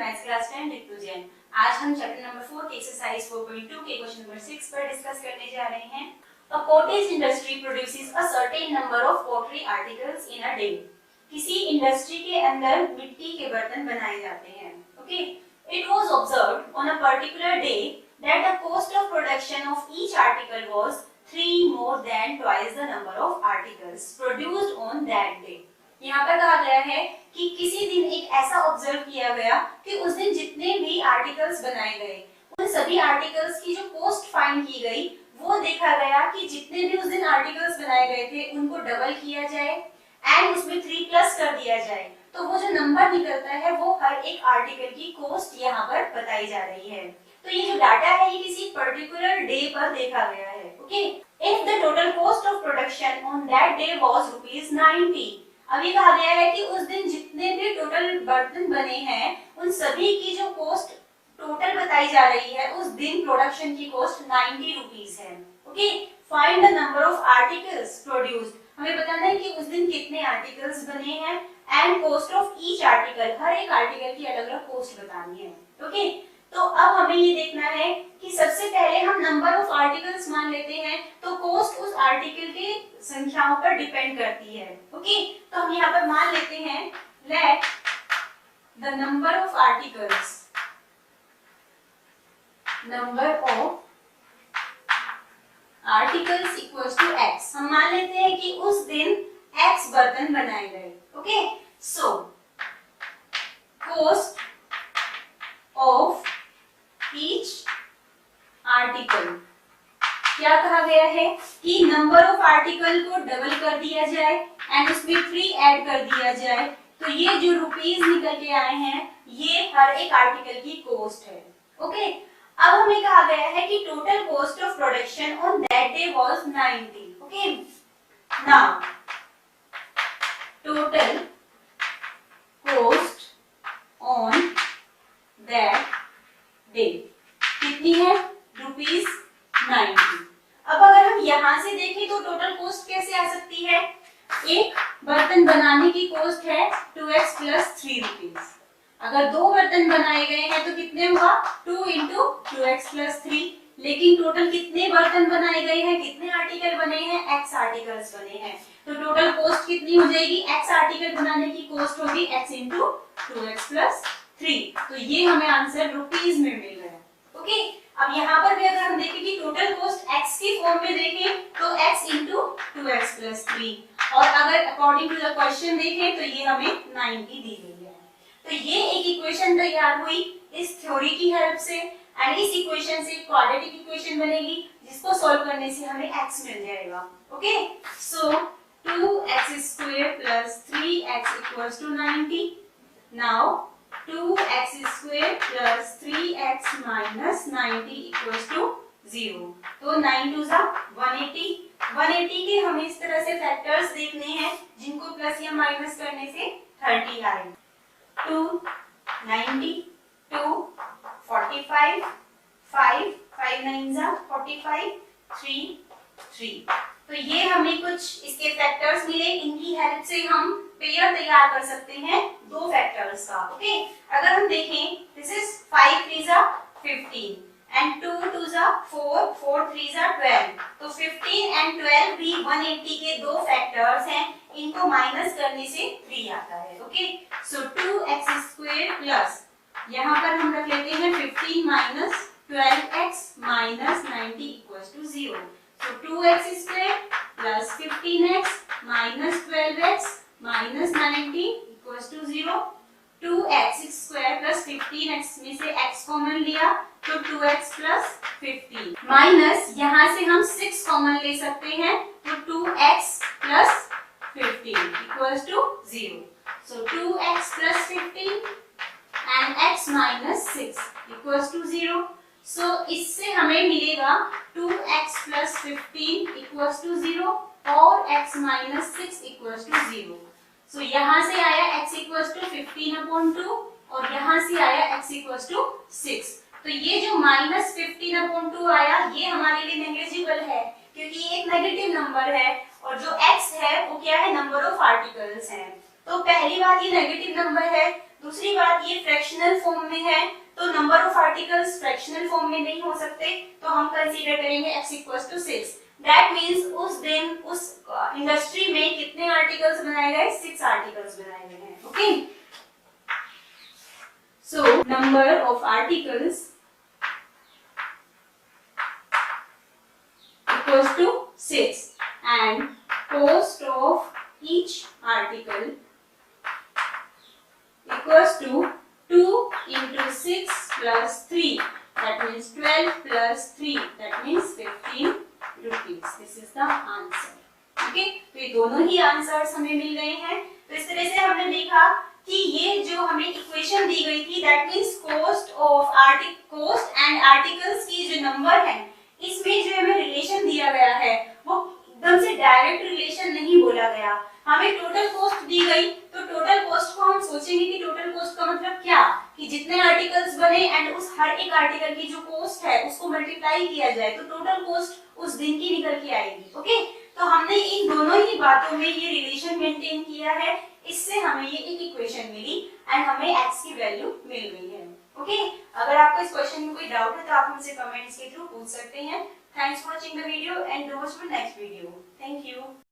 Maths class 10 ऋतु जैन। आज हम chapter number 4 के एक्सरसाइज 4.2 के क्वेश्चन नंबर 6 पर डिस्कस करने जा रहे हैं। A cottage industry produces a certain number of pottery articles in a day. किसी इंडस्ट्री के अंदर मिट्टी के बर्तन बनाए जाते हैं। Okay? It was observed on a particular day that the cost of production of each article was 3 more than twice the number of articles produced on that day. यहाँ पर कहा गया है कि किसी दिन एक ऐसा ऑब्जर्व किया गया कि उस दिन जितने भी आर्टिकल्स बनाए गए उन सभी आर्टिकल्स की जो कॉस्ट फाइंड की गई वो देखा गया कि जितने भी उस दिन आर्टिकल्स बनाए गए थे उनको डबल किया जाए एंड उसमें 3 प्लस कर दिया जाए तो वो जो नंबर निकलता है वो हर एक आर्टिकल की कॉस्ट यहाँ पर बताई जा रही है। तो ये जो डाटा है ये किसी पर्टिकुलर डे पर देखा गया है। Okay, if the total cost of production on that day was ₹90, अभी कहा गया है कि उस दिन जितने भी टोटल बर्तन बने हैं उन सभी की जो कॉस्ट टोटल बताई जा रही है उस दिन प्रोडक्शन की कॉस्ट ₹90 है। Okay, find the number of articles produced, हमें बताना है कि उस दिन कितने आर्टिकल्स बने हैं and cost of each article, हर एक आर्टिकल की अलग अलग कॉस्ट बतानी है। ओके, तो अब हमें ये देखना है कि सबसे पहले हम नंबर ऑफ आर्टिकल्स मान लेते हैं तो कॉस्ट उस आर्टिकल के संख्याओं पर डिपेंड करती है। ओके, तो हम यहाँ पर मान लेते हैं let the number of articles, number of articles equals to x। हम मान लेते हैं कि उस दिन x बर्तन बनाए गए। Okay, so cost of each article, क्या कहा गया है कि नंबर ऑफ आर्टिकल को डबल कर दिया जाए एंड उसमें 3 ऐड कर दिया जाए तो ये जो रुपीस निकल के आए हैं ये हर एक आर्टिकल की कॉस्ट है। ओके, अब हमें कहा गया है कि total cost of production on that day was 90। Okay, now total cost on that day कितनी है? ₹90। अब अगर हम यहाँ से देखें तो टोटल कॉस्ट कैसे आ सकती है? एक बर्तन बनाने की कॉस्ट है 2x + 3 रुपीस। अगर 2 बर्तन बनाए गए हैं तो कितने हुआ? 2 × 2x + 3। लेकिन टोटल कितने बर्तन बनाए गए हैं, कितने आर्टिकल बने हैं? x आर्टिकल्स बने हैं। तो टोटल कॉस्ट कितनी हो जाएगी? x आर्टिकल बनाने की कॉस्ट होगी x × 2x + 3। तो ये हमें आंसर रुपीस में मिल गया। ओके, अब यहाँ पर भी अगर हम देखें कि टोटल कॉस्ट x की फॉर्म में देखें तो x × 2x + 3 और अगर अकॉर्डिंग टू द क्वेश्चन देखें तो ये हमें 90 दी गई है। तो ये एक इक्वेशन तैयार हुई इस थ्योरी की हेल्प से एंड इस इक्वेशन से क्वाड्रेटिक इक्वेशन बनेगी जिसको सॉल्व करने से हमें x मिल जाएगा। ओके, सो 2x² + 3x = 90। Now 2x² + 3x - 90 = 0। तो 9 2 180। 180 के हमें इस तरह से फैक्टर्स देखने हैं जिनको प्लस या माइनस करने से 30 आए। 2 90 2 45 5 5 9 45 3 3। तो ये हमें कुछ इसके फैक्टर्स मिले, इनकी हेल्प से हम पेयर तैयार कर सकते हैं दो फैक्टर्स का। ओके, अगर हम देखें दिस इज 5 3 15 एंड 2 2 4 4 3 12। तो 15 एंड 12 भी 180 के दो फैक्टर्स हैं, इनको माइनस करने से 3 आता है। ओके, सो 2x² प्लस यहाँ पर हम रख लेते हैं 15 - 12x - 90 = 0। So 2x² plus 15x minus 12x minus 90 equals to 0. 2x² plus 15x में से x कॉमन लिया तो 2x plus 15 माइनस यहाँ से हम 6 कॉमन ले सकते हैं तो 2x plus 15 equals to 0. So 2x plus 15 and x minus 6 equals to 0. So इससे हमें मिलेगा 2x plus 15 equals to 0 और x minus 6 equals to 0. So यहाँ से आया x equals to 15/2 और यहाँ से आया x equals to 6. तो ये जो minus 15/2 आया ये हमारे लिए नेग्लिजिबल है क्योंकि ये एक नेगेटिव नंबर है और जो x है वो क्या है? नंबर ऑफ आर्टिकल्स है। तो पहली बात ये नेगेटिव नंबर है दूसरी बात, ये फ्रैक्शनल फॉर्म में है तो number of articles fractional form में नहीं हो सकते, तो हम कंसीडर करेंगे x equals to 6। That means उस दिन उस इंडस्ट्री में कितने आर्टिकल्स बनाए गए, 6 आर्टिकल्स बनाए गए हैं। Okay, so number of articles equals to 6 and cost of each article equals to 2 into 6 plus 3, that means 12 plus 3, that means 15 rupees. This is the answer. Okay, तो ये दोनों ही आंसर्स हमें मिल गए हैं। तो इस तरह से हमने देखा कि ये जो हमें इक्वेशन दी गई थी, that means cost and articles की जो नंबर है, इसमें जो हमें रिलेशन दिया गया है वो एकदम से डायरेक्ट रिलेशन नहीं बोला गया। हमें टोटल कॉस्ट दी गई, तो टोटल कॉस्ट को हम सोचेंगे कि टोटल कॉस्ट का मतलब क्या, कि जितने आर्टिकल्स बने एंड उस हर एक आर्टिकल की जो कॉस्ट है उसको मल्टीप्लाई किया जाए तो टोटल कॉस्ट उस दिन की निकल के आएगी। ओके, तो हमने इन दोनों ही बातों में ये रिलेशन मेंटेन किया है, इससे हमें ये एक इक्वेशन मिली एंड हमें x की वैल्यू मिल गई है। ओके, अगर आपको इस क्वेश्चन में कोई डाउट है तो आप हमसे कमेंट्स के थ्रू पूछ सकते हैं। Thanks for watching the video and do watch my next video. Thank you.